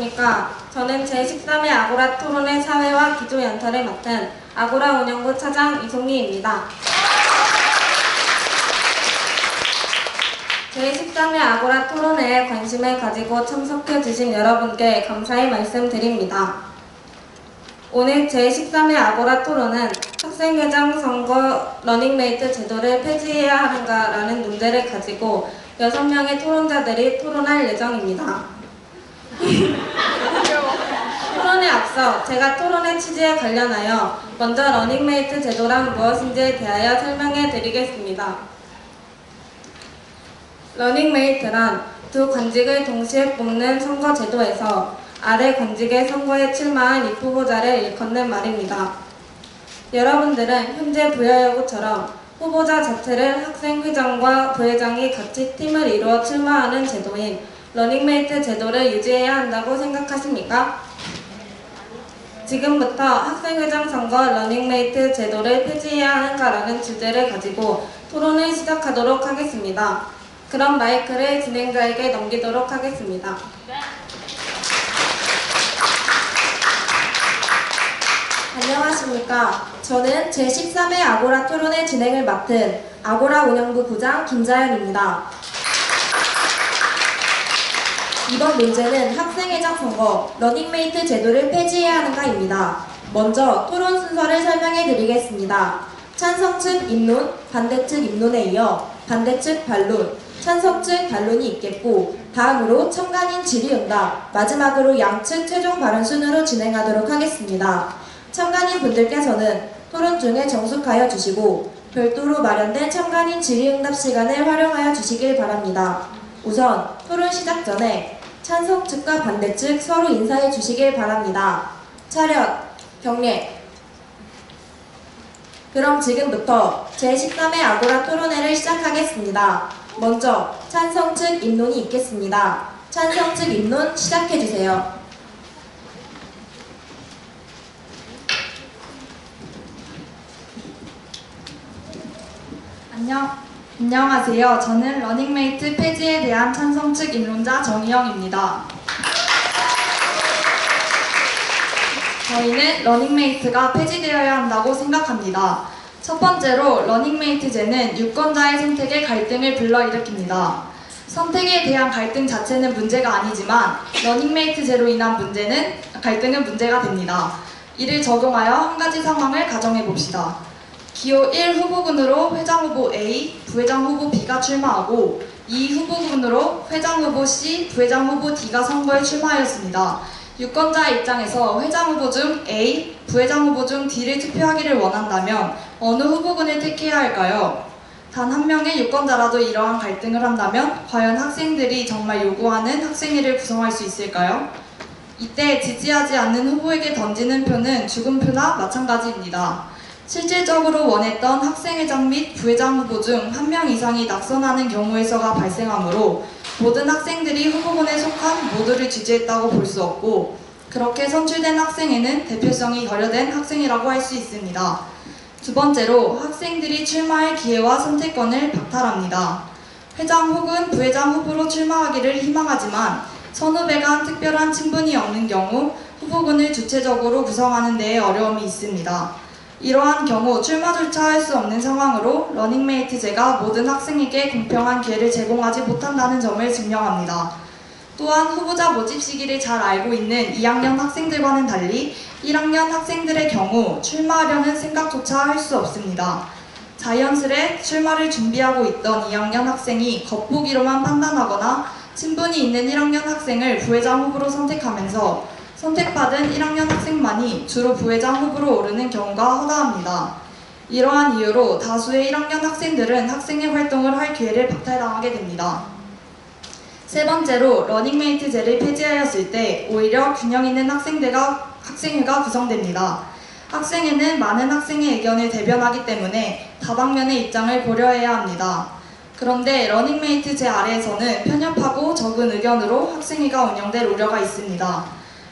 안녕하십니까. 저는 제13회 아고라 토론회 사회와 기조 연설을 맡은 아고라 운영부 차장 이송희입니다. 제13회 아고라 토론회에 관심을 가지고 참석해 주신 여러분께 감사의 말씀드립니다. 오늘 제13회 아고라 토론은 학생회장 선거 러닝메이트 제도를 폐지해야 하는가라는 문제를 가지고 6명의 토론자들이 토론할 예정입니다. 토론에 앞서 제가 토론의 취지에 관련하여 먼저 러닝메이트 제도란 무엇인지에 대하여 설명해 드리겠습니다. 러닝메이트란 두 관직을 동시에 뽑는 선거 제도에서 아래 관직의 선거에 출마한 이 후보자를 일컫는 말입니다. 여러분들은 현재 부여여고처럼 후보자 자체를 학생회장과 부회장이 같이 팀을 이루어 출마하는 제도인 러닝메이트 제도를 유지해야 한다고 생각하십니까? 지금부터 학생회장 선거 러닝메이트 제도를 폐지해야 하는가라는 주제를 가지고 토론을 시작하도록 하겠습니다. 그럼 마이크를 진행자에게 넘기도록 하겠습니다. 안녕하십니까. 저는 제13회 아고라 토론회 진행을 맡은 아고라 운영부 부장 김자연입니다. 이번 문제는 학생회장 선거 러닝메이트 제도를 폐지해야 하는가입니다. 먼저 토론 순서를 설명해 드리겠습니다. 찬성 측 입론, 반대 측 입론에 이어 반대 측 반론, 찬성 측 반론이 있겠고 다음으로 첨가인 질의응답, 마지막으로 양측 최종 발언 순으로 진행하도록 하겠습니다. 첨가인 분들께서는 토론 중에 정숙하여 주시고 별도로 마련된 첨가인 질의응답 시간을 활용하여 주시길 바랍니다. 우선 토론 시작 전에 찬성 측과 반대 측 서로 인사해 주시길 바랍니다. 차렷, 경례. 그럼 지금부터 제13회 아고라 토론회를 시작하겠습니다. 먼저 찬성 측 입론이 있겠습니다. 찬성 측 입론 시작해 주세요. 안녕하세요. 저는 러닝메이트 폐지에 대한 찬성 측 입론자 정희영입니다. 저희는 러닝메이트가 폐지되어야 한다고 생각합니다. 첫 번째로 러닝메이트제는 유권자의 선택에 갈등을 불러일으킵니다. 선택에 대한 갈등 자체는 문제가 아니지만 러닝메이트제로 인한 갈등은 문제가 됩니다. 이를 적용하여 한 가지 상황을 가정해 봅시다. 기호 1 후보군으로 회장 후보 A, 부회장 후보 B가 출마하고 2 후보군으로 회장 후보 C, 부회장 후보 D가 선거에 출마하였습니다. 유권자의 입장에서 회장 후보 중 A, 부회장 후보 중 D를 투표하기를 원한다면 어느 후보군을 택해야 할까요? 단 한 명의 유권자라도 이러한 갈등을 한다면 과연 학생들이 정말 요구하는 학생회를 구성할 수 있을까요? 이때 지지하지 않는 후보에게 던지는 표는 죽은 표나 마찬가지입니다. 실질적으로 원했던 학생회장 및 부회장 후보 중 한 명 이상이 낙선하는 경우에서가 발생하므로 모든 학생들이 후보군에 속한 모두를 지지했다고 볼 수 없고 그렇게 선출된 학생회는 대표성이 결여된 학생회라고 할 수 있습니다. 두 번째로 학생들이 출마할 기회와 선택권을 박탈합니다. 회장 혹은 부회장 후보로 출마하기를 희망하지만 선후배 간 특별한 친분이 없는 경우 후보군을 주체적으로 구성하는 데에 어려움이 있습니다. 이러한 경우 출마조차 할 수 없는 상황으로 러닝메이트제가 모든 학생에게 공평한 기회를 제공하지 못한다는 점을 증명합니다. 또한 후보자 모집 시기를 잘 알고 있는 2학년 학생들과는 달리 1학년 학생들의 경우 출마하려는 생각조차 할 수 없습니다. 자연스레 출마를 준비하고 있던 2학년 학생이 겉보기로만 판단하거나 친분이 있는 1학년 학생을 부회장 후보로 선택하면서 선택받은 1학년 학생만이 주로 부회장 후보로 오르는 경우가 허다합니다. 이러한 이유로 다수의 1학년 학생들은 학생회 활동을 할 기회를 박탈당하게 됩니다. 세 번째로 러닝메이트제를 폐지하였을 때 오히려 균형 있는 학생회가 구성됩니다. 학생회는 많은 학생의 의견을 대변하기 때문에 다방면의 입장을 고려해야 합니다. 그런데 러닝메이트제 아래에서는 편협하고 적은 의견으로 학생회가 운영될 우려가 있습니다.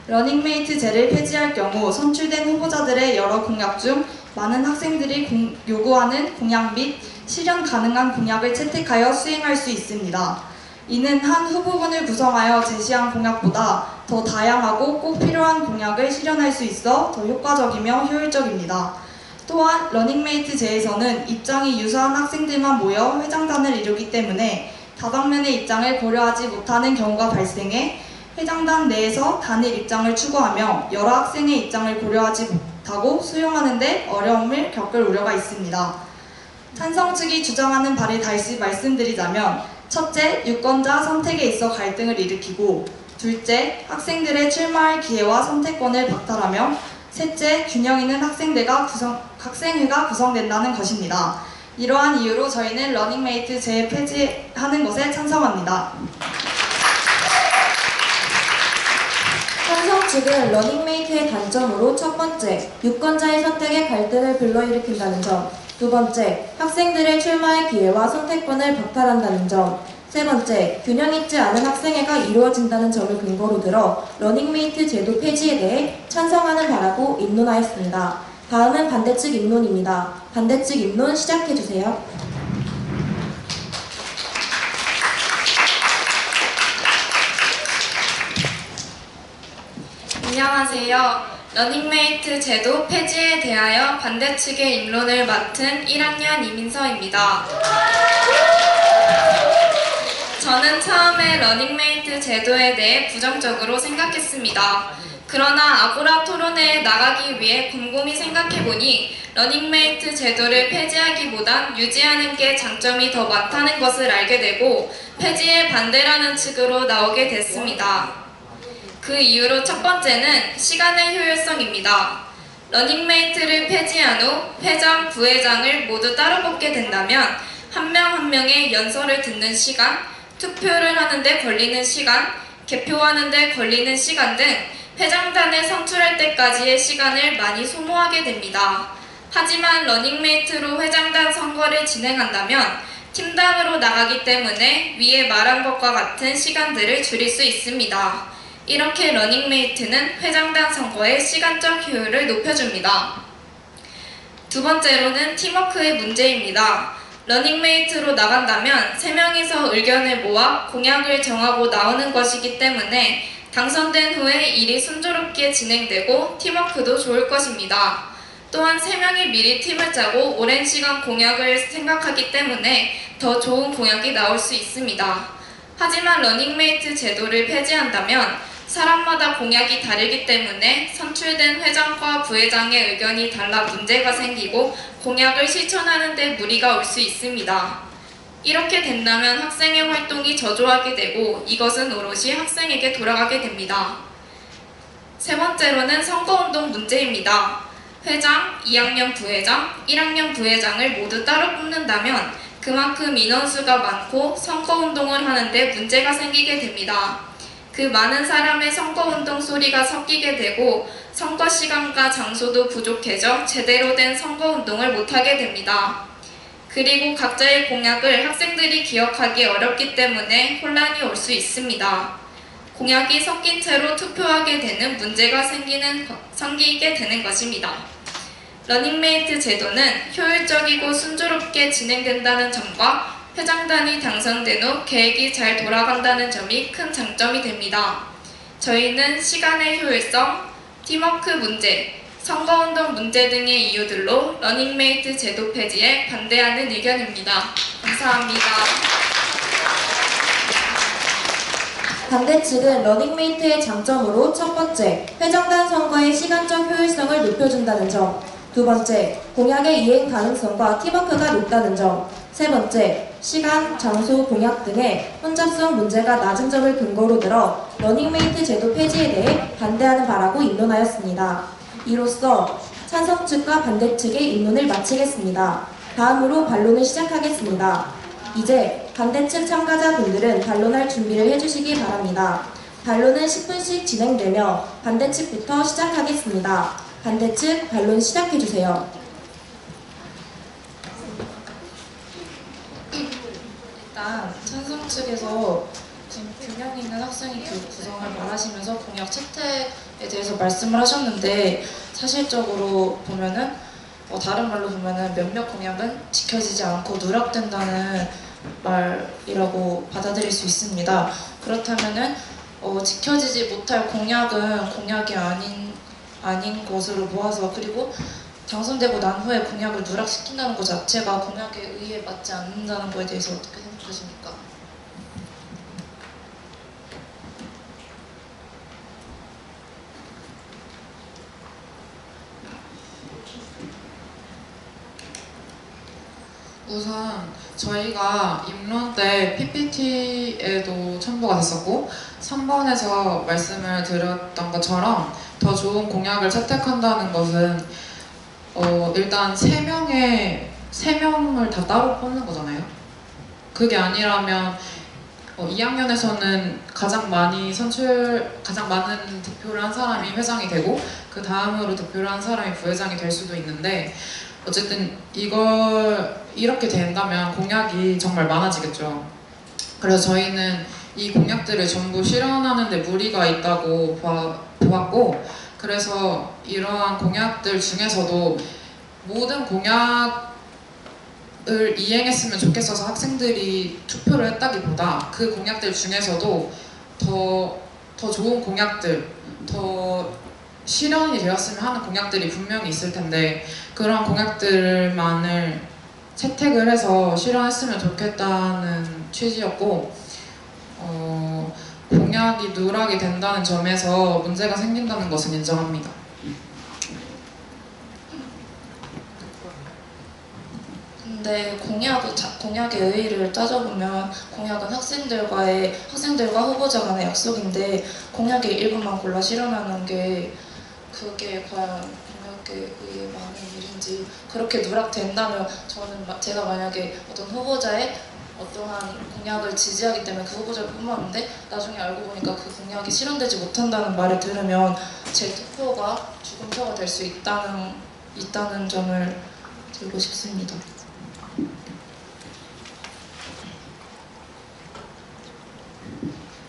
러닝메이트제를 폐지할 경우 선출된 후보자들의 여러 공약 중 많은 학생들이 요구하는 공약 및 실현 가능한 공약을 채택하여 수행할 수 있습니다. 이는 한 후보군을 구성하여 제시한 공약보다 더 다양하고 꼭 필요한 공약을 실현할 수 있어 더 효과적이며 효율적입니다. 또한 러닝메이트제에서는 입장이 유사한 학생들만 모여 회장단을 이루기 때문에 다방면의 입장을 고려하지 못하는 경우가 발생해 회장단 내에서 단일 입장을 추구하며 여러 학생의 입장을 고려하지 못하고 수용하는 데 어려움을 겪을 우려가 있습니다. 찬성 측이 주장하는 바를 다시 말씀드리자면, 첫째, 유권자 선택에 있어 갈등을 일으키고, 둘째, 학생들의 출마할 기회와 선택권을 박탈하며, 셋째, 균형 있는 학생회가 구성된다는 것입니다. 이러한 이유로 저희는 러닝메이트 제 폐지하는 것에 찬성합니다. 찬성 측은 러닝메이트의 단점으로 첫 번째, 유권자의 선택에 갈등을 불러일으킨다는 점, 두 번째, 학생들의 출마의 기회와 선택권을 박탈한다는 점, 세 번째, 균형 있지 않은 학생회가 이루어진다는 점을 근거로 들어 러닝메이트 제도 폐지에 대해 찬성하는 바라고 입론하였습니다. 다음은 반대측 입론입니다. 반대측 입론 시작해주세요. 안녕하세요. 러닝메이트 제도 폐지에 대하여 반대측의 입론을 맡은 1학년 이민서입니다. 저는 처음에 러닝메이트 제도에 대해 부정적으로 생각했습니다. 그러나 아고라 토론회에 나가기 위해 곰곰이 생각해보니 러닝메이트 제도를 폐지하기보단 유지하는 게 장점이 더 많다는 것을 알게 되고 폐지에 반대라는 측으로 나오게 됐습니다. 그 이유로 첫 번째는 시간의 효율성입니다. 러닝메이트를 폐지한 후 회장, 부회장을 모두 따로 뽑게 된다면 한 명 한 명의 연설을 듣는 시간, 투표를 하는데 걸리는 시간, 개표하는데 걸리는 시간 등 회장단을 선출할 때까지의 시간을 많이 소모하게 됩니다. 하지만 러닝메이트로 회장단 선거를 진행한다면 팀당으로 나가기 때문에 위에 말한 것과 같은 시간들을 줄일 수 있습니다. 이렇게 러닝메이트는 회장단 선거의 시간적 효율을 높여줍니다. 두 번째로는 팀워크의 문제입니다. 러닝메이트로 나간다면 3명이서 의견을 모아 공약을 정하고 나오는 것이기 때문에 당선된 후에 일이 순조롭게 진행되고 팀워크도 좋을 것입니다. 또한 3명이 미리 팀을 짜고 오랜 시간 공약을 생각하기 때문에 더 좋은 공약이 나올 수 있습니다. 하지만 러닝메이트 제도를 폐지한다면 사람마다 공약이 다르기 때문에 선출된 회장과 부회장의 의견이 달라 문제가 생기고 공약을 실천하는 데 무리가 올 수 있습니다. 이렇게 된다면 학생의 활동이 저조하게 되고 이것은 오롯이 학생에게 돌아가게 됩니다. 세 번째로는 선거운동 문제입니다. 회장, 2학년 부회장, 1학년 부회장을 모두 따로 뽑는다면 그만큼 인원수가 많고 선거운동을 하는데 문제가 생기게 됩니다. 그 많은 사람의 선거운동 소리가 섞이게 되고 선거 시간과 장소도 부족해져 제대로 된 선거운동을 못하게 됩니다. 그리고 각자의 공약을 학생들이 기억하기 어렵기 때문에 혼란이 올 수 있습니다. 공약이 섞인 채로 투표하게 되는 문제가 생기게 되는 것입니다. 러닝메이트 제도는 효율적이고 순조롭게 진행된다는 점과 회장단이 당선된 후 계획이 잘 돌아간다는 점이 큰 장점이 됩니다. 저희는 시간의 효율성, 팀워크 문제, 선거운동 문제 등의 이유들로 러닝메이트 제도 폐지에 반대하는 의견입니다. 감사합니다. 반대측은 러닝메이트의 장점으로 첫 번째, 회장단 선거의 시간적 효율성을 높여준다는 점, 두 번째, 공약의 이행 가능성과 팀워크가 높다는 점, 세 번째, 시간, 장소, 공약 등의 혼잡성 문제가 낮은 점을 근거로 들어 러닝메이트 제도 폐지에 대해 반대하는 바라고 입론하였습니다. 이로써 찬성 측과 반대 측의 입론을 마치겠습니다. 다음으로 반론을 시작하겠습니다. 이제 반대측 참가자분들은 반론할 준비를 해주시기 바랍니다. 반론은 10분씩 진행되며 반대측부터 시작하겠습니다. 반대측 반론 시작해주세요. 일단 찬성 측에서 지금 균형 있는 학생의 교육 구성을 말하시면서 공약 채택에 대해서 말씀을 하셨는데 사실적으로 보면은 다른 말로 보면은 몇몇 공약은 지켜지지 않고 누락된다는 말이라고 받아들일 수 있습니다. 그렇다면은 지켜지지 못할 공약은 공약이 아닌 것으로 보아서, 그리고 당선되고 난 후에 공약을 누락시킨다는 것 자체가 공약에 의해 맞지 않는다는 것에 대해서 어떻게 생각하십니까? 우선 저희가 입론 때 PPT에도 첨부가 됐었고 3번에서 말씀을 드렸던 것처럼 더 좋은 공약을 채택한다는 것은 일단 3명을 다 따로 뽑는 거잖아요. 그게 아니라면 2학년에서는 가장 많은 득표를 한 사람이 회장이 되고 그 다음으로 득표를 한 사람이 부회장이 될 수도 있는데, 어쨌든 이걸 이렇게 된다면 공약이 정말 많아지겠죠. 그래서 저희는 이 공약들을 전부 실현하는 데 무리가 있다고 보았고, 그래서 이러한 공약들 중에서도 모든 공약을 이행했으면 좋겠어서 학생들이 투표를 했다기보다 그 공약들 중에서도 더 좋은 공약들, 더 실현이 되었으면 하는 공약들이 분명히 있을 텐데, 그런 공약들만을 채택을 해서 실현했으면 좋겠다는 취지였고, 공약이 누락이 된다는 점에서 문제가 생긴다는 것은 인정합니다. 근데 공약의 의의를 따져보면 공약은 학생들과 후보자 간의 약속인데, 공약의 일부만 골라 실현하는 게 그게 과연 공약에 의해 많은 일인지, 그렇게 누락된다면 제가 만약에 어떤 후보자의 어떠한 공약을 지지하기 때문에 그 후보자를 뽑았는데 나중에 알고 보니까 그 공약이 실현되지 못한다는 말을 들으면 제 투표가 죽음표가 될 수 있다는 점을 들고 싶습니다.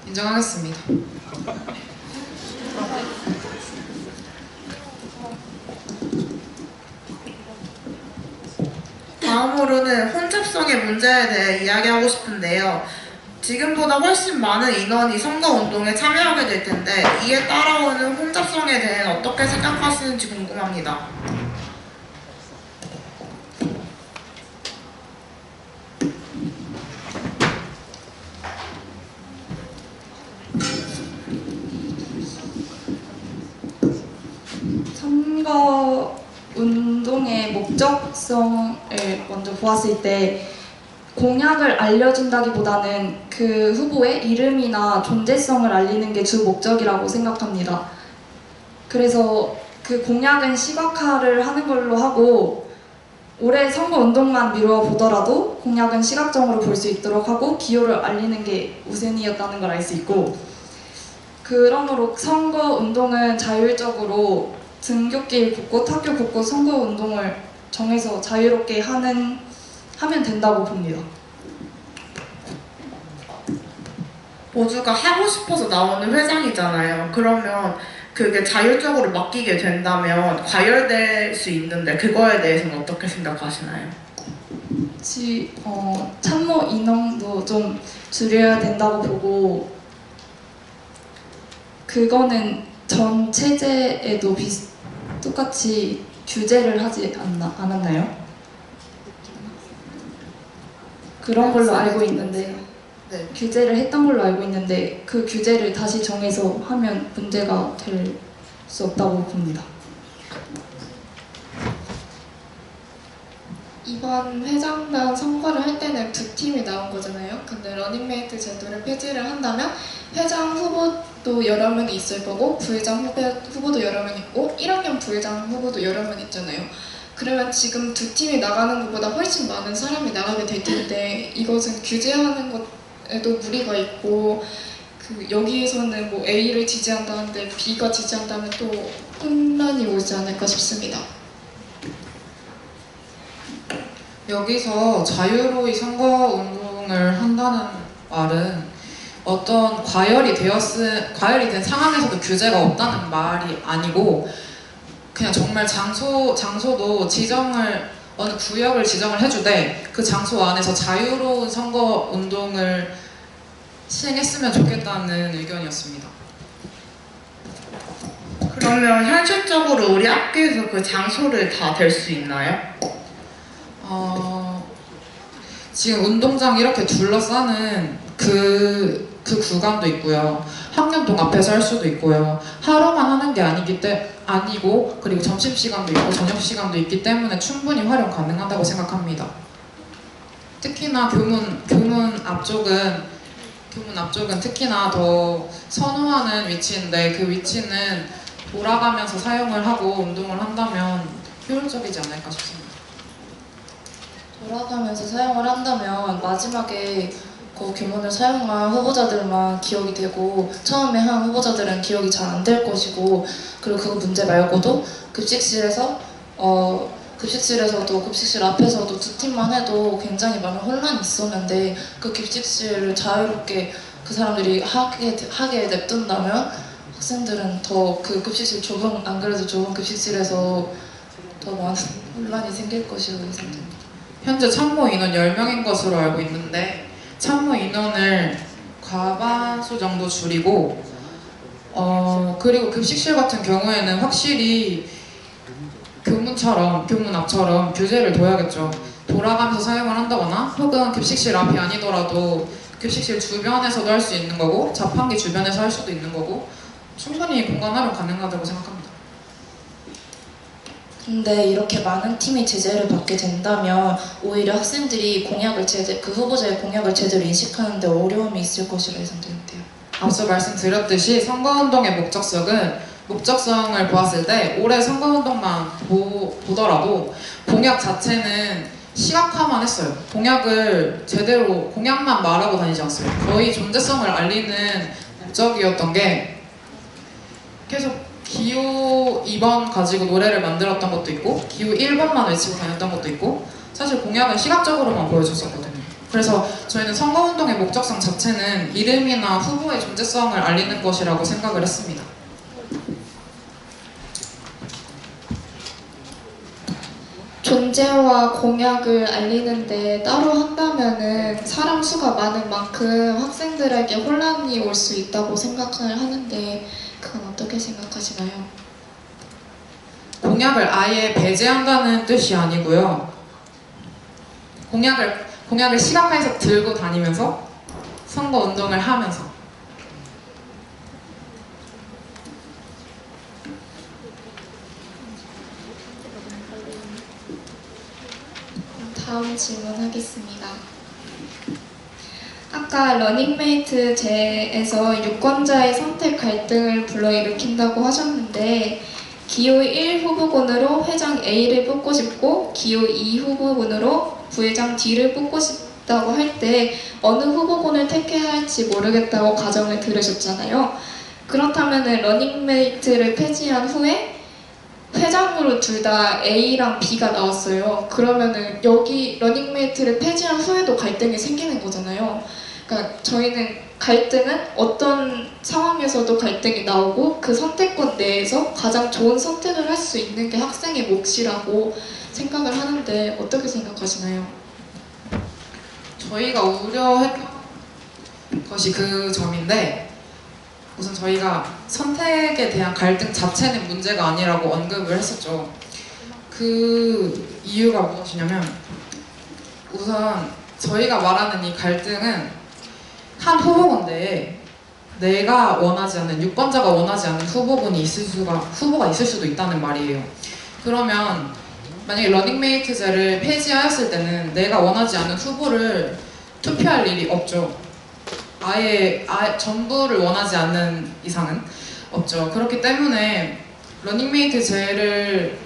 인정하겠습니다. 다음으로는 혼잡성의 문제에 대해 이야기하고 싶은데요. 지금보다 훨씬 많은 인원이 선거운동에 참여하게 될 텐데 이에 따라오는 혼잡성에 대해 어떻게 생각하시는지 궁금합니다. 선거 운동의 목적성을 먼저 보았을 때, 공약을 알려준다기보다는 그 후보의 이름이나 존재성을 알리는 게 주 목적이라고 생각합니다. 그래서 그 공약은 시각화를 하는 걸로 하고, 올해 선거 운동만 미루어 보더라도 공약은 시각적으로 볼 수 있도록 하고 기호를 알리는 게 우선이었다는 걸 알 수 있고, 그러므로 선거 운동은 자율적으로 등굣길 곳곳, 학교 곳곳 선거 운동을 정해서 자유롭게 하면 된다고 봅니다. 모두가 하고 싶어서 나오는 회장이잖아요. 그러면 그게 자율적으로 맡기게 된다면 과열될 수 있는데 그거에 대해서는 어떻게 생각하시나요? 참모 인원도 좀 줄여야 된다고 보고, 그거는 전 체제에도 똑같이 규제를 하지 않았나요? 그런 걸로 알고 있는데, 네. 규제를 했던 걸로 알고 있는데 그 규제를 다시 정해서 하면 문제가 될 수 없다고 봅니다. 이번 회장단 선거를 할 때는 두 팀이 나온 거잖아요. 근데 러닝메이트 제도를 폐지를 한다면 회장 후보도 여러 명이 있을 거고 부회장 후보도 여러 명 있고 1학년 부회장 후보도 여러 명 있잖아요. 그러면 지금 두 팀이 나가는 것보다 훨씬 많은 사람이 나가게 될 텐데, 이것은 규제하는 것에도 무리가 있고, 여기에서는 뭐 A를 지지한다는데 B가 지지한다면 또 혼란이 오지 않을까 싶습니다. 여기서 자유로이 선거운동을 한다는 말은 어떤 과열이 된 상황에서도 규제가 없다는 말이 아니고, 그냥 정말 장소도 지정을 어느 구역을 지정을 해주되 그 장소 안에서 자유로운 선거 운동을 시행했으면 좋겠다는 의견이었습니다. 그러면 현실적으로 우리 학교에서 그 장소를 다 댈 수 있나요? 지금 운동장 이렇게 둘러싸는 그 구간도 있고요. 학년동 앞에서 할 수도 있고요. 하루만 하는 게 아니고 그리고 점심시간도 있고 저녁시간도 있기 때문에 충분히 활용 가능하다고 생각합니다. 특히나 교문 앞쪽은 특히나 더 선호하는 위치인데 그 위치는 돌아가면서 사용을 하고 운동을 한다면 효율적이지 않을까 싶습니다. 돌아가면서 사용을 한다면 마지막에 그 교문을 사용한 후보자들만 기억이 되고 처음에 한 후보자들은 기억이 잘 안 될 것이고, 그리고 그 문제 말고도 급식실에서도 급식실 앞에서도 두 팀만 해도 굉장히 많은 혼란이 있었는데 그 급식실을 자유롭게 그 사람들이 하게 냅둔다면 학생들은 더 그 급식실 안 그래도 좁은 급식실에서 더 많은 혼란이 생길 것이라고 예상됩니다. 현재 참모 인원 10명인 것으로 알고 있는데 참모 인원을 과반수 정도 줄이고 그리고 급식실 같은 경우에는 확실히 교문 앞처럼 규제를 둬야겠죠. 돌아가면서 사용을 한다거나 혹은 급식실 앞이 아니더라도 급식실 주변에서도 할 수 있는 거고 자판기 주변에서 할 수도 있는 거고 충분히 공간 활용 가능하다고 생각합니다. 근데 이렇게 많은 팀이 제재를 받게 된다면 오히려 학생들이 그 후보자의 공약을 제대로 인식하는 데 어려움이 있을 것이라 예상되는데요. 앞서 말씀드렸듯이 선거운동의 목적성을 보았을 때 올해 선거운동만 보더라도 공약 자체는 시각화만 했어요. 공약만 말하고 다니지 않았어요. 거의 존재성을 알리는 목적이었던 게 계속 기호 2번 가지고 노래를 만들었던 것도 있고 기호 1번만 외치고 다녔던 것도 있고 사실 공약은 시각적으로만 보여줬었거든요. 그래서 저희는 선거운동의 목적성 자체는 이름이나 후보의 존재성을 알리는 것이라고 생각을 했습니다. 존재와 공약을 알리는데 따로 한다면은 사람 수가 많은 만큼 학생들에게 혼란이 올 수 있다고 생각을 하는데 그건 어떻게 생각하시나요? 공약을 아예 배제한다는 뜻이 아니고요. 공약을 시각화해서 들고 다니면서 선거운동을 하면서 다음 질문하겠습니다. 아까 러닝메이트 제에서 유권자의 선택 갈등을 불러일으킨다고 하셨는데 기호 1 후보군으로 회장 A를 뽑고 싶고 기호 2 후보군으로 부회장 D를 뽑고 싶다고 할 때 어느 후보군을 택해야 할지 모르겠다고 가정을 들으셨잖아요. 그렇다면 러닝메이트를 폐지한 후에 회장으로 둘 다 A랑 B가 나왔어요. 그러면은 여기 러닝메이트를 폐지한 후에도 갈등이 생기는 거잖아요. 그러니까 저희는 갈등은 어떤 상황에서도 갈등이 나오고 그 선택권 내에서 가장 좋은 선택을 할 수 있는 게 학생의 몫이라고 생각을 하는데 어떻게 생각하시나요? 저희가 우려했던 것이 그 점인데 우선 저희가 선택에 대한 갈등 자체는 문제가 아니라고 언급을 했었죠. 그 이유가 무엇이냐면 우선 저희가 말하는 이 갈등은 한 후보군대에 내가 원하지 않는 유권자가 원하지 않는 후보가 있을 수도 있다는 말이에요. 그러면 만약에 러닝메이트제를 폐지하였을 때는 내가 원하지 않는 후보를 투표할 일이 없죠. 아예 전부를 원하지 않는 이상은 없죠. 그렇기 때문에 러닝메이트제를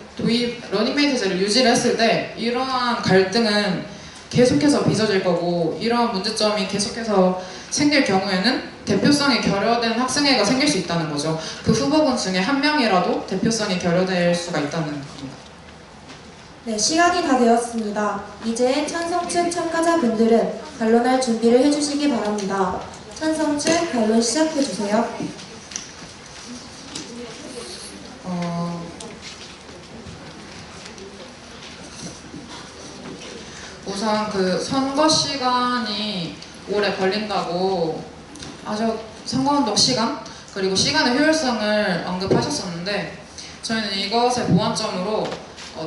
유지를 했을 때 이러한 갈등은 계속해서 빚어질 거고 이러한 문제점이 계속해서 생길 경우에는 대표성이 결여된 학생회가 생길 수 있다는 거죠. 그 후보군 중에 한 명이라도 대표성이 결여될 수가 있다는 겁니다. 네, 시간이 다 되었습니다. 이제 찬성 측 참가자분들은 반론할 준비를 해주시기 바랍니다. 찬성 측 반론 시작해주세요. 우선 그 선거 시간이 오래 걸린다고 선거운동 시간 그리고 시간의 효율성을 언급하셨었는데 저희는 이것의 보완점으로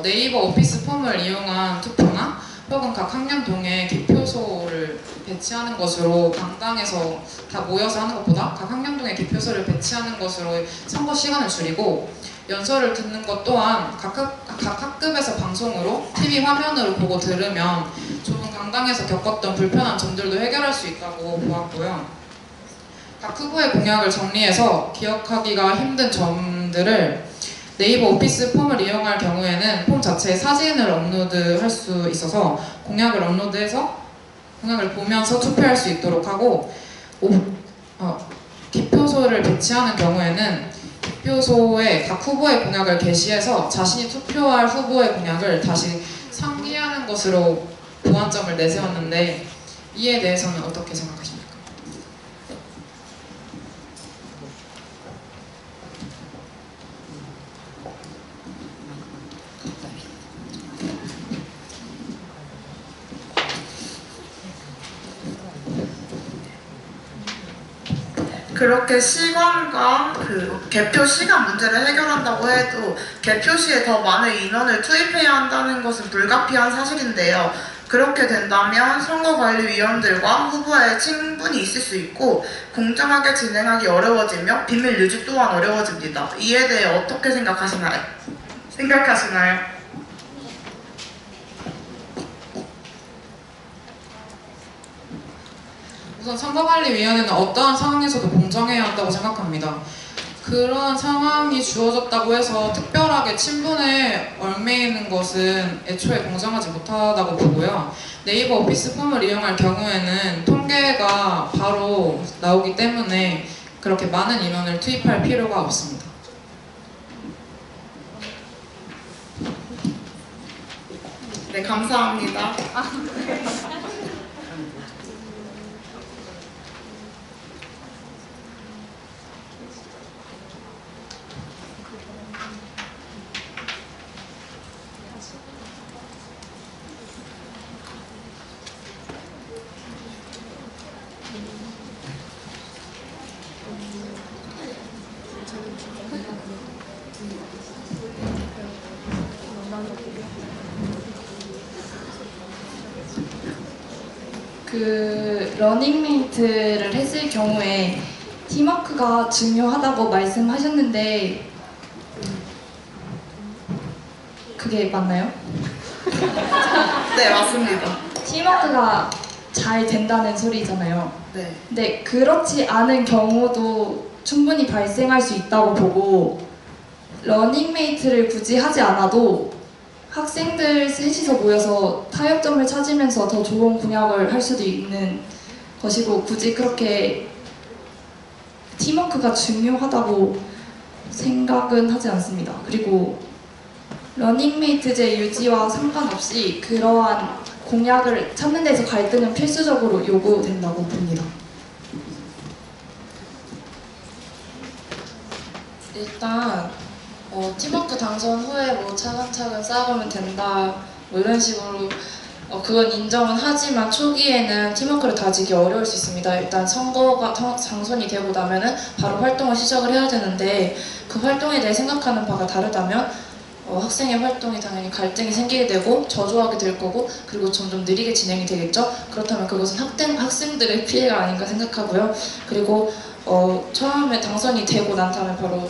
네이버 오피스 폼을 이용한 투표나 혹은 각 학년동에 기표소를 배치하는 것으로 강당에서 다 모여서 하는 것보다 각 학년동에 기표소를 배치하는 것으로 선거 시간을 줄이고 연설을 듣는 것 또한 각 학급에서 방송으로 TV 화면으로 보고 들으면 좁은 강당에서 겪었던 불편한 점들도 해결할 수 있다고 보았고요. 각 후보의 공약을 정리해서 기억하기가 힘든 점들을 네이버 오피스 폼을 이용할 경우에는 폼 자체에 사진을 업로드할 수 있어서 공약을 업로드해서 공약을 보면서 투표할 수 있도록 하고 기표소를 배치하는 경우에는 기표소에 각 후보의 공약을 게시해서 자신이 투표할 후보의 공약을 다시 상기하는 것으로 보완점을 내세웠는데 이에 대해서는 어떻게 생각하십니까? 그렇게 시간과 그 개표 시간 문제를 해결한다고 해도 개표 시에 더 많은 인원을 투입해야 한다는 것은 불가피한 사실인데요. 그렇게 된다면 선거관리위원들과 후보에 친분이 있을 수 있고 공정하게 진행하기 어려워지며 비밀 유지 또한 어려워집니다. 이에 대해 어떻게 생각하시나요? 우선 선거관리위원회는 어떠한 상황에서도 공정해야 한다고 생각합니다. 그런 상황이 주어졌다고 해서 특별하게 친분에 얽매이는 것은 애초에 공정하지 못하다고 보고요. 네이버 오피스 폼을 이용할 경우에는 통계가 바로 나오기 때문에 그렇게 많은 인원을 투입할 필요가 없습니다. 네, 감사합니다. 그 러닝메이트를 했을 경우에 팀워크가 중요하다고 말씀하셨는데 그게 맞나요? 네, 맞습니다. 팀워크가 잘 된다는 소리잖아요. 네. 근데 그렇지 않은 경우도 충분히 발생할 수 있다고 보고 러닝메이트를 굳이 하지 않아도 학생들 셋이서 모여서 타협점을 찾으면서 더 좋은 공약을 할 수도 있는 것이고 굳이 그렇게 팀워크가 중요하다고 생각은 하지 않습니다. 그리고 러닝메이트제 유지와 상관없이 그러한 공약을 찾는 데서 갈등은 필수적으로 요구된다고 봅니다. 일단 팀워크 당선 후에 뭐 차근차근 쌓아가면 된다 뭐 이런 식으로 그건 인정은 하지만 초기에는 팀워크를 다지기 어려울 수 있습니다. 일단 선거가 당선이 되고 나면은 바로 활동을 시작을 해야 되는데 그 활동에 대해 생각하는 바가 다르다면 학생의 활동이 당연히 갈등이 생기게 되고 저조하게 될 거고 그리고 점점 느리게 진행이 되겠죠. 그렇다면 그것은 학생들의 피해가 아닌가 생각하고요. 그리고 처음에 당선이 되고 난 다음에 바로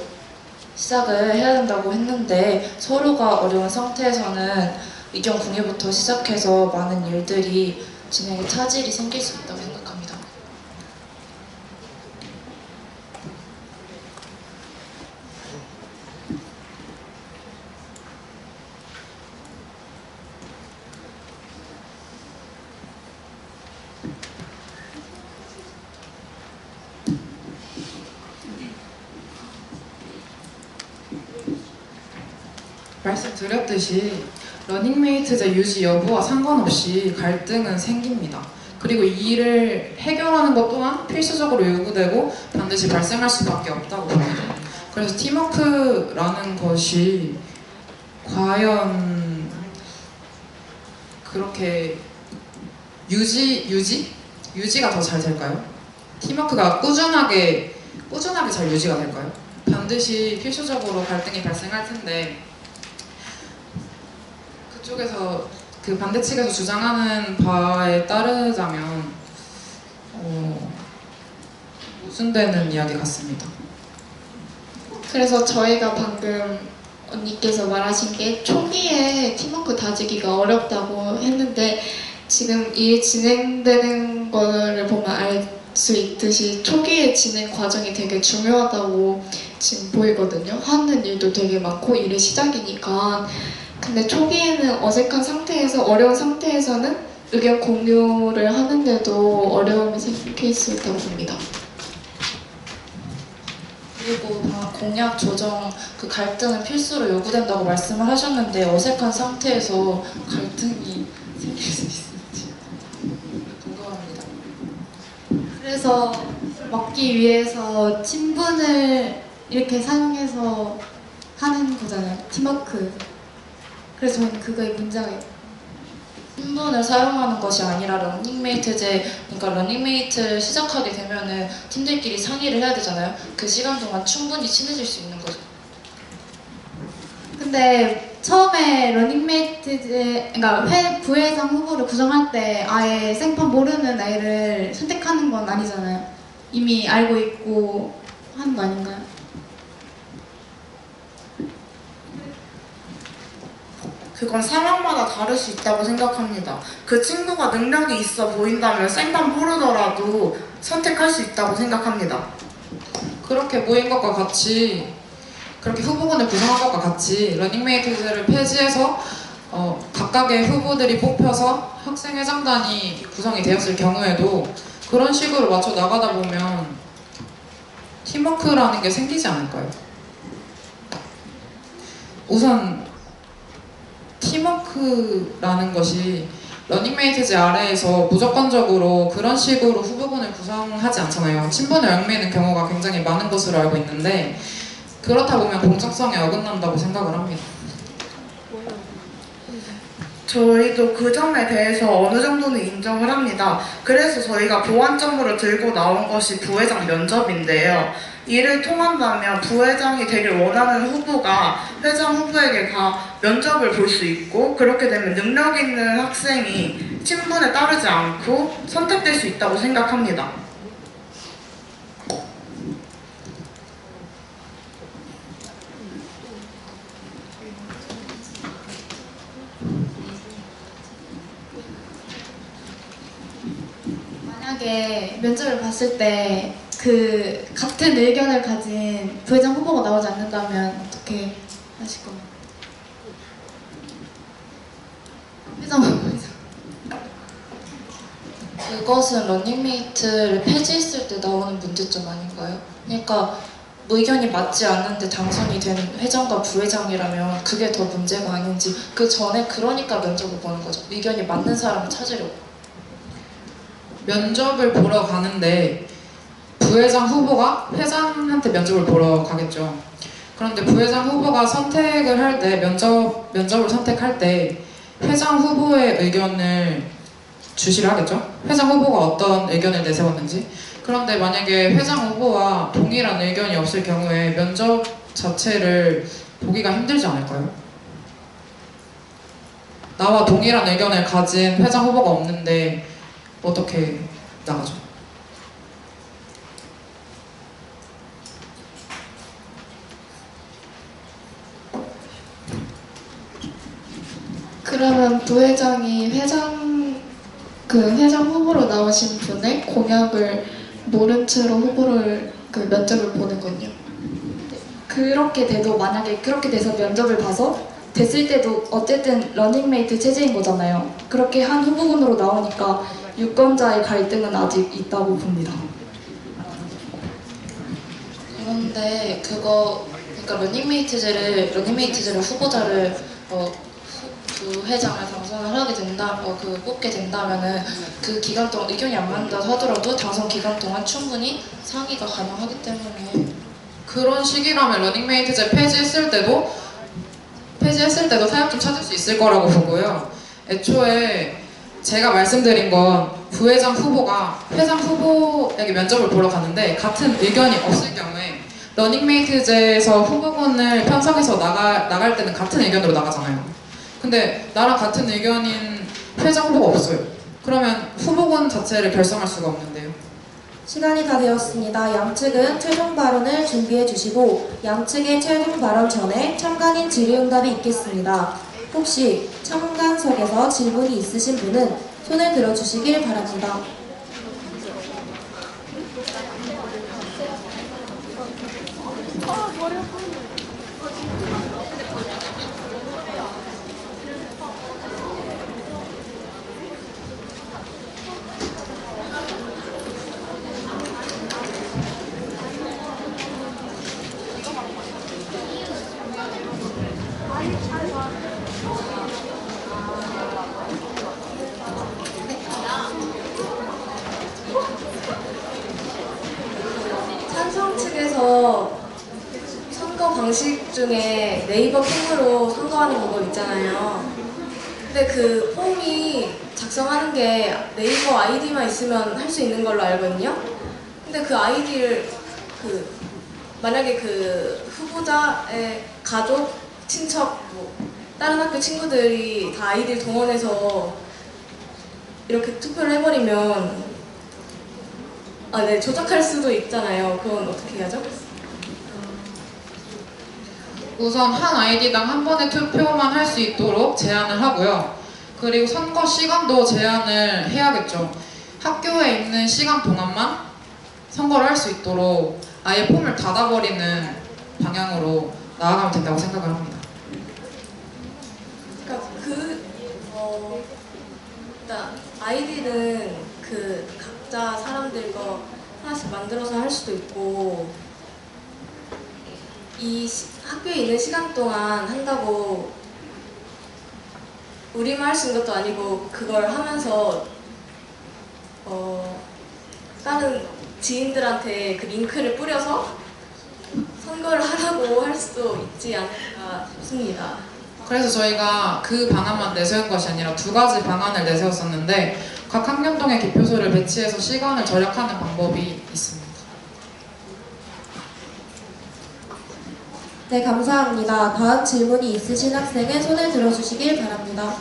시작을 해야 된다고 했는데 서로가 어려운 상태에서는 의견 공유부터 시작해서 많은 일들이 진행에 차질이 생길 수 있다고 생각합니다. 말씀드렸듯이 러닝메이트제 유지 여부와 상관없이 갈등은 생깁니다. 그리고 이 일을 해결하는 것 또한 필수적으로 요구되고 반드시 발생할 수밖에 없다고 봅니다. 그래서 팀워크라는 것이 과연 그렇게 유지가 더 잘 될까요? 팀워크가 꾸준하게 잘 유지가 될까요? 반드시 필수적으로 갈등이 발생할 텐데 그쪽에서 그 반대 측에서 주장하는 바에 따르자면 모순되는 이야기 같습니다. 그래서 저희가 방금 언니께서 말하신 게 초기에 팀워크 다지기가 어렵다고 했는데 지금 일 진행되는 거를 보면 알 수 있듯이 초기의 진행 과정이 되게 중요하다고 지금 보이거든요. 하는 일도 되게 많고 일의 시작이니까. 근데 초기에는 어색한 상태에서 어려운 상태에서는 의견 공유를 하는데도 어려움이 생길 수 있다고 봅니다. 그리고 공약 조정 그 갈등은 필수로 요구된다고 말씀을 하셨는데 어색한 상태에서 갈등이 생길 수 있을지 궁금합니다. 그래서 막기 위해서 친분을 이렇게 사용해서 하는 거잖아요. 팀워크. 그래서 저는 그거에 문제가 있어요. 팀분을 사용하는 것이 아니라 러닝메이트제, 그러니까 러닝메이트를 시작하게 되면은 팀들끼리 상의를 해야 되잖아요. 그 시간 동안 충분히 친해질 수 있는 거죠. 근데 처음에 러닝메이트 그러니까 부회장 후보를 구성할 때 아예 생판 모르는 애를 선택하는 건 아니잖아요. 이미 알고 있고 하는 거 아닌가요? 그건 상황마다 다를 수 있다고 생각합니다. 그 친구가 능력이 있어 보인다면 생판 모르더라도 선택할 수 있다고 생각합니다. 그렇게 모인 것과 같이 그렇게 후보군을 구성한 것과 같이 러닝메이트제를 폐지해서 각각의 후보들이 뽑혀서 학생회장단이 구성이 되었을 경우에도 그런 식으로 맞춰 나가다 보면 팀워크라는 게 생기지 않을까요? 우선 팀워크라는 것이 러닝메이트제 아래에서 무조건적으로 그런 식으로 후보군을 구성하지 않잖아요. 친분을 얽매이는 경우가 굉장히 많은 것으로 알고 있는데 그렇다 보면 공정성에 어긋난다고 생각을 합니다. 저희도 그 점에 대해서 어느 정도는 인정을 합니다. 그래서 저희가 보완점으로 들고 나온 것이 부회장 면접인데요. 이를 통한다면 부회장이 되길 원하는 후보가 회장 후보에게 면접을 볼 수 있고 그렇게 되면 능력 있는 학생이 친분에 따르지 않고 선택될 수 있다고 생각합니다. 만약에 면접을 봤을 때 그 같은 의견을 가진 부회장 후보가 나오지 않는다면 어떻게 하실 건가요? 회장 후보에서 그것은 러닝메이트를 폐지했을 때 나오는 문제점 아닌가요? 그러니까 의견이 맞지 않는데 당선이 된 회장과 부회장이라면 그게 더 문제가 아닌지 그 전에 그러니까 면접을 보는 거죠. 의견이 맞는 사람을 찾으려고. 면접을 보러 가는데 부회장 후보가 회장한테 면접을 보러 가겠죠. 그런데 부회장 후보가 선택을 할 때 면접을 선택할 때 회장 후보의 의견을 주시를 하겠죠. 회장 후보가 어떤 의견을 내세웠는지. 그런데 만약에 회장 후보와 동일한 의견이 없을 경우에 면접 자체를 보기가 힘들지 않을까요? 나와 동일한 의견을 가진 회장 후보가 없는데 어떻게 나가죠? 그러면 부회장이 회장 후보로 나오신 분의 공약을 모른 채로 후보를 면접을 보는군요. 그렇게 돼도 만약에 그렇게 돼서 면접을 봐서 됐을 때도 어쨌든 러닝메이트 체제인 거잖아요. 그렇게 한 후보군으로 나오니까 유권자의 갈등은 아직 있다고 봅니다. 그런데 그러니까 러닝메이트제를 후보자를 그 회장을 당선을 하게 뽑게 된다면은 그 기간 동안 의견이 안 맞는다 하더라도 당선 기간 동안 충분히 상의가 가능하기 때문에 그런 시기라면 러닝메이트제 폐지했을 때도 타협점 찾을 수 있을 거라고 보고요. 애초에 제가 말씀드린 건 부회장 후보가 회장 후보에게 면접을 보러 갔는데 같은 의견이 없을 경우에 러닝메이트제에서 후보군을 편성해서 나갈 때는 같은 의견으로 나가잖아요. 근데 나랑 같은 의견인 회장 후보가 없어요. 그러면 후보군 자체를 결성할 수가 없는데요. 시간이 다 되었습니다. 양측은 최종 발언을 준비해 주시고 양측의 최종 발언 전에 참관인 질의응답이 있겠습니다. 혹시 참관석에서 질문이 있으신 분은 손을 들어주시길 바랍니다. 찬성 측에서 선거 방식 중에 네이버 폼으로 선거하는 방법 있잖아요. 근데 그 폼이 작성하는 게 네이버 아이디만 있으면 할 수 있는 걸로 알거든요. 근데 그 아이디를 만약에 그 후보자의 가족, 친척, 뭐 다른 학교 친구들이 다 아이디를 동원해서 이렇게 투표를 해버리면 네, 조작할 수도 있잖아요. 그건 어떻게 해야죠? 우선 한 아이디당 한 번의 투표만 할 수 있도록 제한을 하고요. 그리고 선거 시간도 제한을 해야겠죠. 학교에 있는 시간 동안만 선거를 할 수 있도록 아예 폼을 닫아버리는 방향으로 나아가면 된다고 생각을 합니다. 그러니까 일단 아이디는 그 각자 사람들 거 하나씩 만들어서 할 수도 있고 학교에 있는 시간 동안 한다고 우리만 할 수 있는 것도 아니고 그걸 하면서 다른 지인들한테 그 링크를 뿌려서 선거를 하라고 할 수도 있지 않을까 싶습니다. 그래서 저희가 그 방안만 내세운 것이 아니라 두 가지 방안을 내세웠었는데 각 학년동에 기표소를 배치해서 시간을 절약하는 방법이 있습니다. 네, 감사합니다. 다음 질문이 있으신 학생은 손을 들어주시길 바랍니다.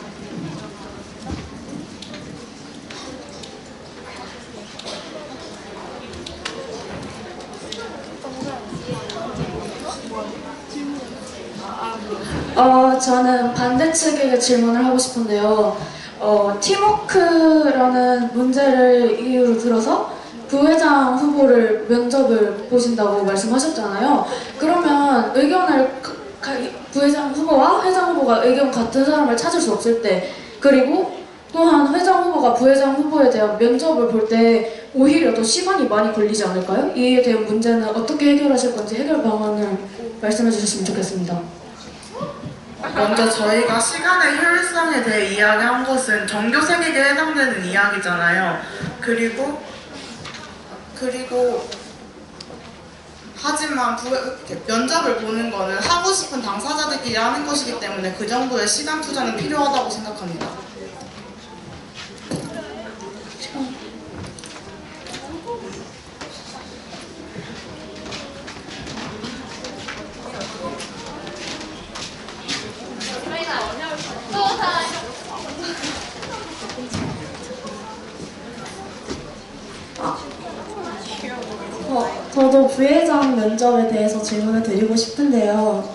저는 반대측에게 질문을 하고 싶은데요. 팀워크라는 문제를 이유로 들어서 부회장 후보를 면접을 보신다고 말씀하셨잖아요. 그러면 부회장 후보와 회장 후보가 의견 같은 사람을 찾을 수 없을 때, 그리고 또한 회장 후보가 부회장 후보에 대한 면접을 볼 때 오히려 더 시간이 많이 걸리지 않을까요? 이에 대한 문제는 어떻게 해결하실 건지 해결 방안을 말씀해 주셨으면 좋겠습니다. 먼저 저희가 시간의 효율성에 대해 이야기한 것은 정교생에게 해당되는 이야기잖아요. 그리고 하지만 면접을 보는 거는 하고 싶은 당사자들끼리 하는 것이기 때문에 그 정도의 시간 투자는 필요하다고 생각합니다. 저도 부회장 면접에 대해서 질문을 드리고 싶은데요.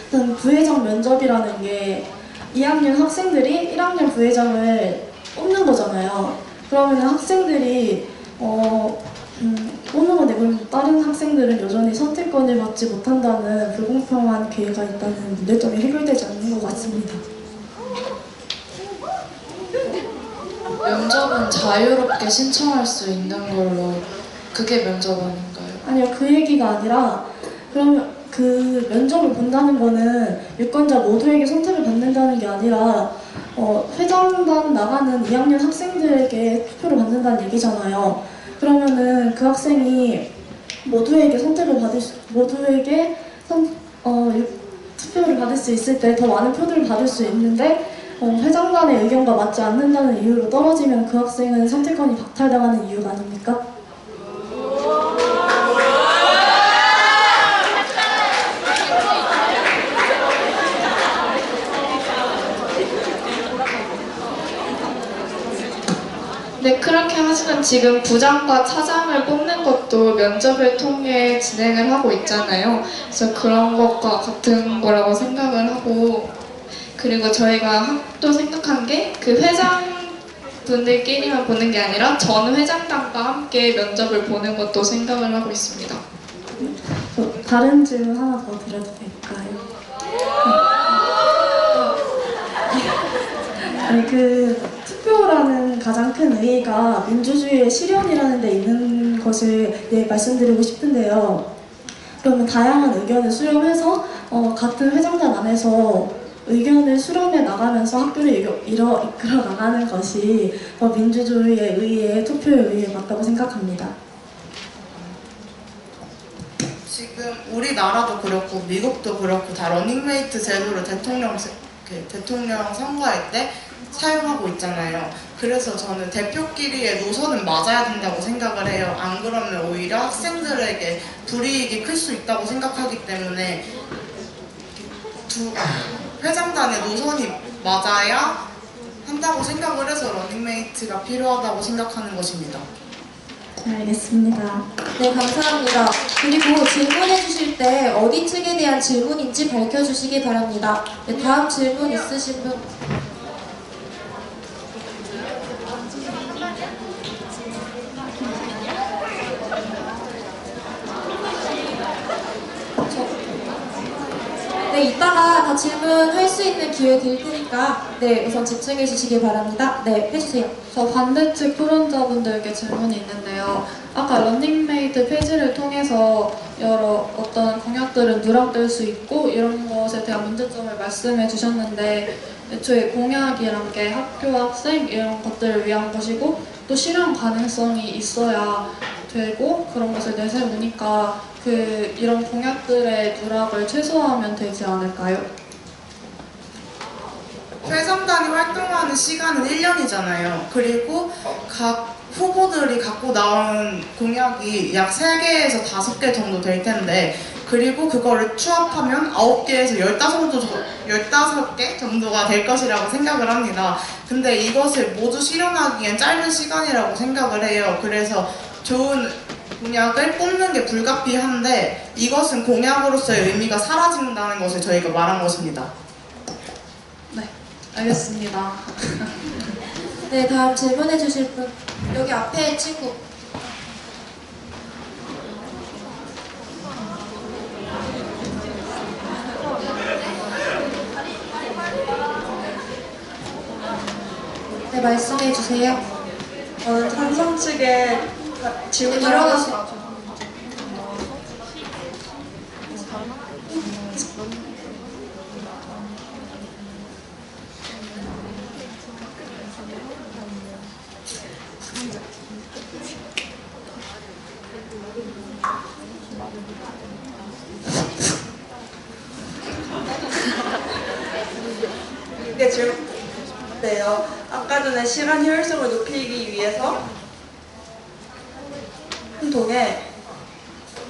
일단 부회장 면접이라는 게 2학년 학생들이 1학년 부회장을 뽑는 거잖아요. 그러면 학생들이 뽑는 건데 그럼 다른 학생들은 여전히 선택권을 받지 못한다는 불공평한 기회가 있다는 문제점이 해결되지 않는 것 같습니다. 면접은 자유롭게 신청할 수 있는 걸로 그게 면접 아닌가요? 아니요, 그 얘기가 아니라 그러면 그 면접을 본다는 거는 유권자 모두에게 선택을 받는다는 게 아니라 회장단 나가는 2학년 학생들에게 투표를 받는다는 얘기잖아요. 그러면은 그 학생이 모두에게 투표를 받을 수 있을 때 더 많은 표들을 받을 수 있는데 회장단의 의견과 맞지 않는다는 이유로 떨어지면 그 학생은 선택권이 박탈당하는 이유가 아닙니까? 네, 그렇게 하지만 지금 부장과 차장을 뽑는 것도 면접을 통해 진행을 하고 있잖아요. 그래서 그런 것과 같은 거라고 생각을 하고, 그리고 저희가 또 생각한 게 그 회장분들끼리만 보는 게 아니라 전 회장단과 함께 면접을 보는 것도 생각을 하고 있습니다. 다른 질문 하나 더 드려도 될까요? 아니, 투표라는 가장 큰 의의가 민주주의의 실현이라는 데 있는 것을 말씀드리고 싶은데요. 그러면 다양한 의견을 수렴해서 같은 회장단 안에서 의견을 수렴해 나가면서 학교를 이끌어 나가는 것이 더 민주주의의 의의에 투표의 의의에 맞다고 생각합니다. 지금 우리나라도 그렇고 미국도 그렇고 다 러닝메이트 제도를 대통령 선거할 때 사용하고 있잖아요. 그래서 저는 대표끼리의 노선은 맞아야 된다고 생각을 해요. 안 그러면 오히려 학생들에게 불이익이 클 수 있다고 생각하기 때문에 회장단의 노선이 맞아야 한다고 생각을 해서 러닝메이트가 필요하다고 생각하는 것입니다. 네, 알겠습니다. 네, 감사합니다. 그리고 질문해 주실 때 어디 측에 대한 질문인지 밝혀주시기 바랍니다. 네, 다음 질문 있으신 분? 네, 이따가 다 질문할 수 있는 기회 드릴 테니까 네, 우선 집중해 주시기 바랍니다. 네, 해주세요. 저 반대측 토론자분들께 질문이 있는데요. 아까 러닝메이트 폐지를 통해서 여러 어떤 공약들은 누락될 수 있고 이런 것에 대한 문제점을 말씀해 주셨는데, 애초에 공약이란 게 학교, 학생 이런 것들을 위한 것이고 또 실현 가능성이 있어야 되고 그런 것을 내세우니까 이런 공약들의 누락을 최소화하면 되지 않을까요? 회장단이 활동하는 시간은 1년이잖아요. 그리고 각 후보들이 갖고 나온 공약이 약 3개에서 5개 정도 될 텐데, 그리고 그거를 추합하면 9개에서 15개 정도가 될 것이라고 생각을 합니다. 근데 이것을 모두 실현하기엔 짧은 시간이라고 생각을 해요. 그래서 좋은 공약을 뽑는 게 불가피한데 이것은 공약으로서의 의미가 사라진다는 것을 저희가 말한 것입니다. 네, 알겠습니다. 네, 다음 질문해 주실 분. 여기 앞에 친구. 네, 말씀해 주세요. 저는 찬성 측에 질문을 하고 일어나세요. 네, 질문인데요. 아까 전에 시간 효율성을 높이기 위해서 한 통에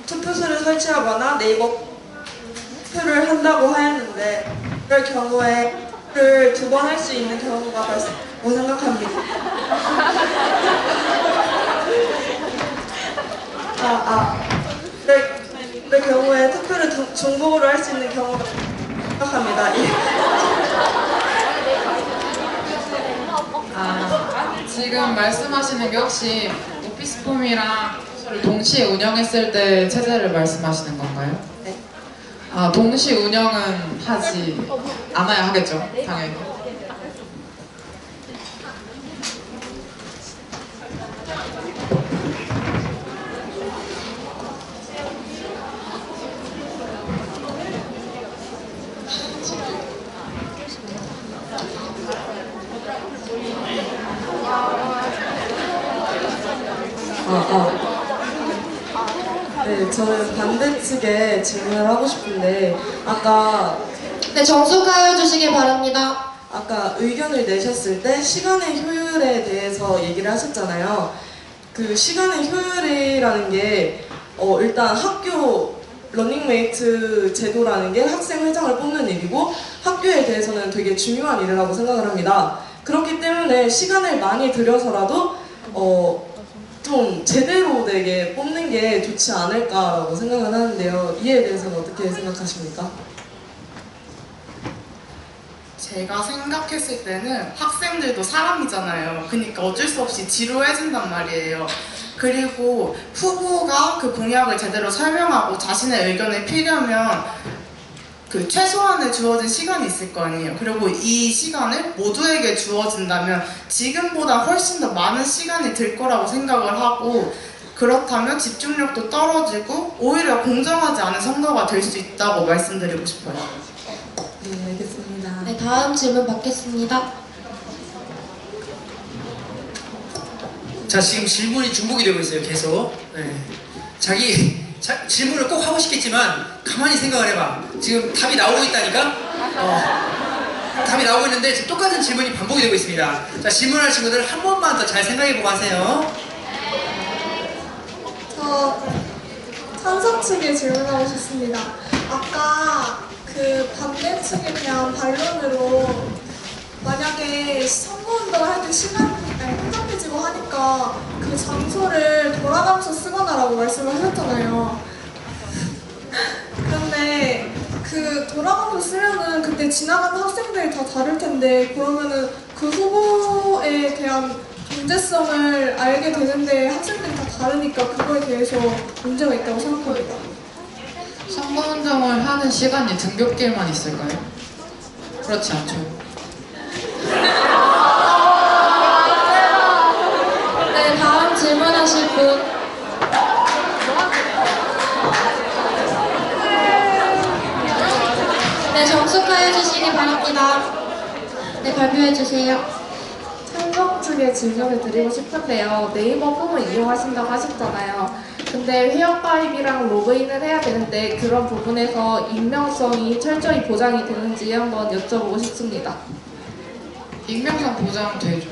투표소를 설치하거나 네이버 투표를 한다고 하였는데, 그럴 경우에 투표를 2번 할 수 있는 경우가 발생한다고 생각합니다. 그럴 경우에 투표를 중복으로 할 수 있는 경우가 생각합니다. 지금 말씀하시는 게 혹시 오피스폼이랑 투표소를 동시에 운영했을 때 체제를 말씀하시는 건가요? 네. 동시 운영은 하지 않아야 하겠죠, 당연히. 네, 저는 반대측에 질문을 하고 싶은데, 아까 네, 정수 가여 주시기 바랍니다. 아까 의견을 내셨을 때 시간의 효율에 대해서 얘기를 하셨잖아요. 그 시간의 효율이라는 게 일단 학교 러닝메이트 제도라는 게 학생 회장을 뽑는 일이고 학교에 대해서는 되게 중요한 일이라고 생각을 합니다. 그렇기 때문에 시간을 많이 들여서라도 좀 제대로 되게 뽑는 게 좋지 않을까라고 생각을 하는데요. 이에 대해서는 어떻게 생각하십니까? 제가 생각했을 때는 학생들도 사람이잖아요. 그러니까 어쩔 수 없이 지루해진단 말이에요. 그리고 후보가 그 공약을 제대로 설명하고 자신의 의견을 피려면 그 최소한의 주어진 시간이 있을 거 아니에요. 그리고 이 시간을 모두에게 주어진다면 지금보다 훨씬 더 많은 시간이 들 거라고 생각을 하고, 그렇다면 집중력도 떨어지고 오히려 공정하지 않은 선거가 될 수 있다고 말씀드리고 싶어요. 네, 알겠습니다. 네, 다음 질문 받겠습니다. 자, 지금 질문이 중복이 되고 있어요, 계속. 네. 질문을 꼭 하고 싶겠지만 가만히 생각을 해봐. 지금 답이 나오고 있다니까? 답이 나오고 있는데 지금 똑같은 질문이 반복이 되고 있습니다. 자, 질문할 친구들 한 번만 더 잘 생각해보고 하세요. 저 찬성 측에 질문하고 싶습니다. 아까 그 반대 측에 대한 반론으로 만약에 선거운동을 할 때 혼잡해지고 하니까 그 장소를 돌아가면서 쓰거나라고 말씀을 하셨잖아요. 그런데 그 돌아가면서 쓰면은 그때 지나가는 학생들이 다 다를 텐데 그러면은 그 후보에 대한 존재성을 알게 되는데 학생들이 다 다르니까 그거에 대해서 문제가 있다고 생각합니다. 선거운동을 하는 시간이 등굣길만 있을까요? 그렇지 않죠. 네, 다음 질문하실 분. 네, 정숙하여 주시기 바랍니다. 네, 발표해 주세요. 찬성 측에 질문을 드리고 싶은데요. 네이버 폼을 이용하신다고 하셨잖아요. 근데 회원가입이랑 로그인을 해야 되는데 그런 부분에서 익명성이 철저히 보장이 되는지 한번 여쭤보고 싶습니다. 익명성 보장 되죠.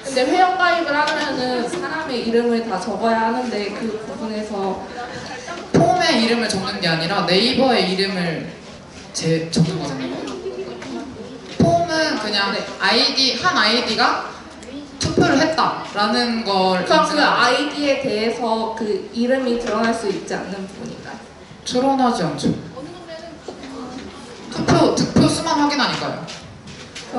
근데 회원가입을 하면은 사람의 이름을 다 적어야 하는데 그 부분에서 폼에 이름을 적는 게 아니라 네이버의 이름을 적는 거잖아요. 폼은 그냥 한 아이디가 투표를 했다라는 걸. 그럼 그 아이디에 대해서 그 이름이 드러날 수 있지 않는 부분인가요? 드러나지 않죠. 득표 수만 확인하니까요.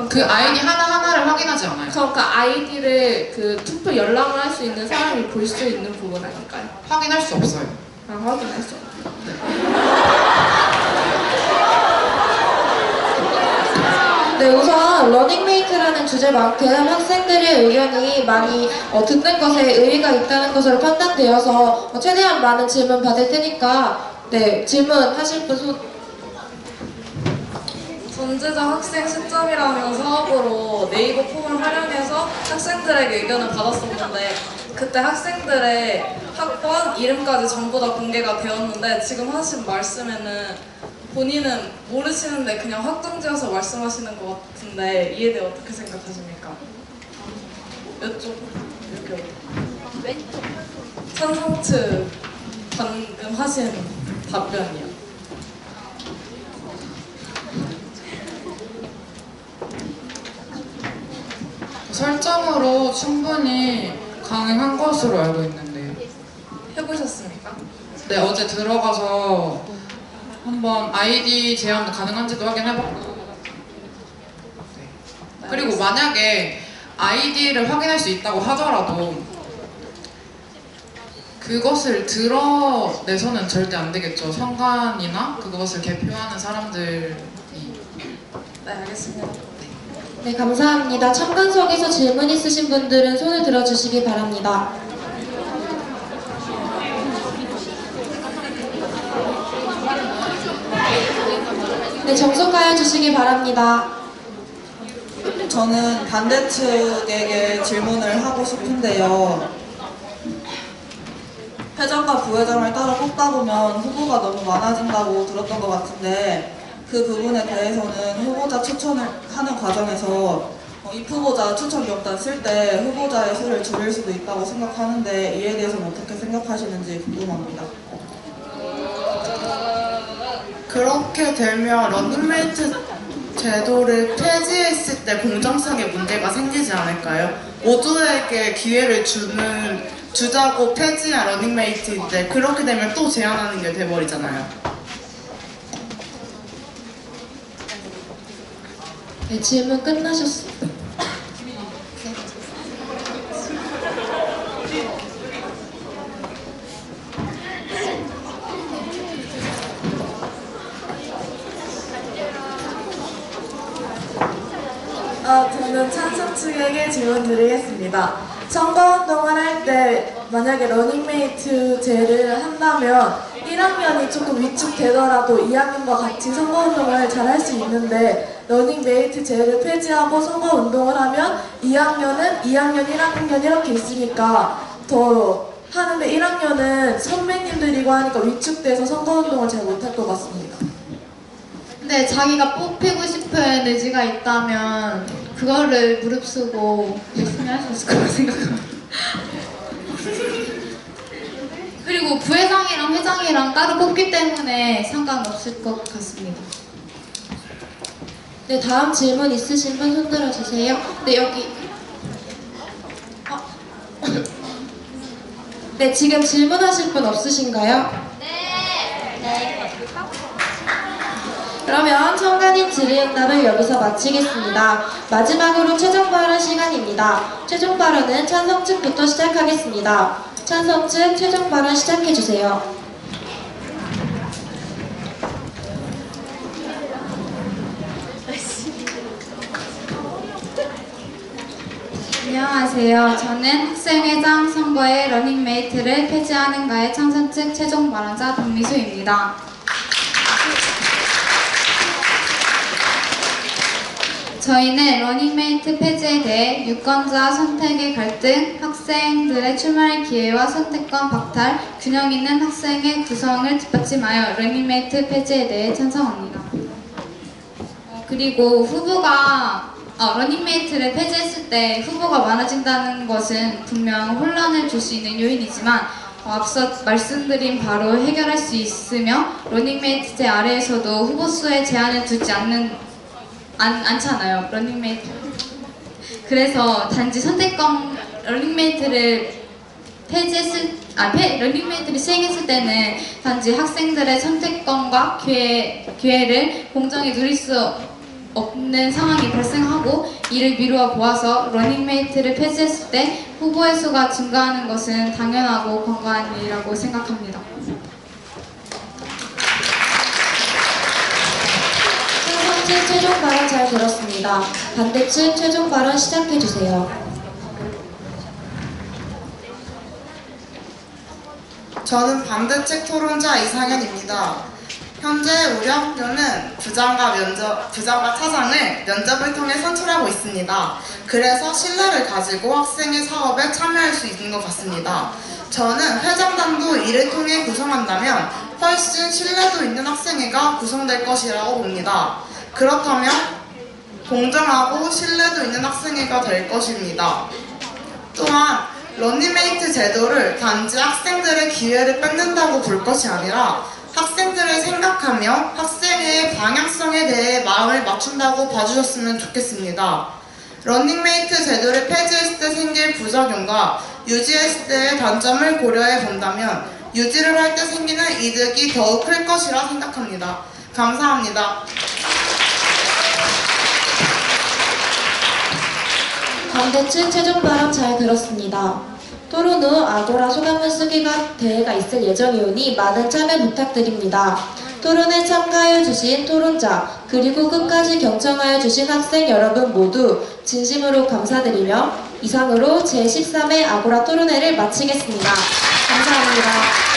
그 아이디 하나하나를 확인하지 않아요. 그럼 그 아이디를 그 투표 열람을 할 수 있는 사람이 볼 수 있는 부분 아닐까요? 확인할 수 없어요. 확인할 수 없어요. 네, 우선 러닝메이트라는 주제만큼 학생들의 의견이 많이 듣는 것에 의의가 있다는 것으로 판단되어서 최대한 많은 질문 받을 테니까 네, 질문하실 분 손. 전제자 학생 시점이라는 사업으로 네이버 폼을 활용해서 학생들에게 의견을 받았었는데 그때 학생들의 학번, 이름까지 전부 다 공개가 되었는데 지금 하신 말씀에는 본인은 모르시는데 그냥 확정지어서 말씀하시는 것 같은데 이에 대해 어떻게 생각하십니까? 여기 찬성 측 방금 하신 답변이요. 설정으로 충분히 가능한 것으로 알고 있는데요. 해보셨습니까? 네, 어제 들어가서 한번 아이디 제한도 가능한지도 확인해봤고, 네. 그리고 만약에 아이디를 확인할 수 있다고 하더라도 그것을 드러내서는 절대 안 되겠죠. 선관이나 그것을 개표하는 사람들이. 네, 알겠습니다. 네, 감사합니다. 참관석에서 질문 있으신 분들은 손을 들어주시기 바랍니다. 네, 정숙하여 주시기 바랍니다. 저는 반대 측에게 질문을 하고 싶은데요. 회장과 부회장을 따로 뽑다 보면 후보가 너무 많아진다고 들었던 것 같은데 그 부분에 대해서는 후보자 추천을 하는 과정에서 입 후보자 추천 명단 쓸 때 후보자의 수를 줄일 수도 있다고 생각하는데 이에 대해서는 어떻게 생각하시는지 궁금합니다. 그렇게 되면 러닝메이트 제도를 폐지했을 때 공정성에 문제가 생기지 않을까요? 모두에게 기회를 주자고 폐지한 러닝메이트인데 그렇게 되면 또 제한하는 게 돼버리잖아요. 네, 질문 끝나셨습니다. 저는 찬성 측에게 질문 드리겠습니다. 선거운동을 할 때 만약에 러닝메이트제를 한다면 1학년이 조금 위축되더라도 2학년과 같이 선거운동을 잘 할 수 있는데 러닝메이트제를 폐지하고 선거운동을 하면 2학년은 2학년, 1학년 이렇게 있으니까 더 하는데 1학년은 선배님들이고 하니까 위축돼서 선거운동을 잘 못할 것 같습니다. 근데 자기가 뽑히고 싶은 의지가 있다면 그거를 무릅쓰고 열심히 할 수 있을 거라고 생각합니다. 그리고 부회장이랑 회장이랑 따로 뽑기 때문에 상관없을 것 같습니다. 네, 다음 질문 있으신 분 손 들어주세요. 네, 여기. 네, 지금 질문하실 분 없으신가요? 네. 그러면 청간인 질의응답을 여기서 마치겠습니다. 마지막으로 최종 발언 시간입니다. 최종 발언은 찬성 측부터 시작하겠습니다. 찬성 측 최종 발언 시작해주세요. 안녕하세요. 저는 학생회장 선거의 러닝메이트를 폐지하는가에 찬성 측 최종 발언자 박미수입니다. 저희는 러닝메이트 폐지에 대해 유권자 선택의 갈등, 학생들의 출마할 기회와 선택권 박탈, 균형 있는 학생의 구성을 뒷받침하여 러닝메이트 폐지에 대해 찬성합니다. 그리고 후보가 러닝메이트를 폐지했을 때 후보가 많아진다는 것은 분명 혼란을 줄 수 있는 요인이지만 앞서 말씀드린 바로 해결할 수 있으며 러닝메이트제 아래에서도 후보 수에 제한을 두지 않잖아요. 러닝메이트. 그래서 단지 선택권 러닝메이트를 러닝메이트를 시행했을 때는 단지 학생들의 선택권과 기회를 공정히 누릴 수 없는 상황이 발생하고 이를 미루어 보아서 러닝메이트를 폐지했을 때 후보의 수가 증가하는 것은 당연하고 건강한 일이라고 생각합니다. 찬성 측 최종 발언 잘 들었습니다. 반대 측 최종 발언 시작해주세요. 저는 반대측 토론자 이상현입니다. 현재 우리 학교는 부장과 차장을 면접을 통해 선출하고 있습니다. 그래서 신뢰를 가지고 학생의 사업에 참여할 수 있는 것 같습니다. 저는 회장단도 이를 통해 구성한다면 훨씬 신뢰도 있는 학생회가 구성될 것이라고 봅니다. 그렇다면 공정하고 신뢰도 있는 학생회가 될 것입니다. 또한 러닝메이트 제도를 단지 학생들의 기회를 뺏는다고 볼 것이 아니라 학생들을 생각하며 학생의 방향성에 대해 마음을 맞춘다고 봐주셨으면 좋겠습니다. 러닝메이트 제도를 폐지했을 때 생길 부작용과 유지했을 때의 단점을 고려해 본다면 유지를 할 때 생기는 이득이 더욱 클 것이라 생각합니다. 감사합니다. 반대 측 최종 발언 잘 들었습니다. 토론 후 아고라 소감문 쓰기 대회가 있을 예정이오니 많은 참여 부탁드립니다. 토론에 참가해 주신 토론자 그리고 끝까지 경청하여 주신 학생 여러분 모두 진심으로 감사드리며 이상으로 제13회 아고라 토론회를 마치겠습니다. 감사합니다.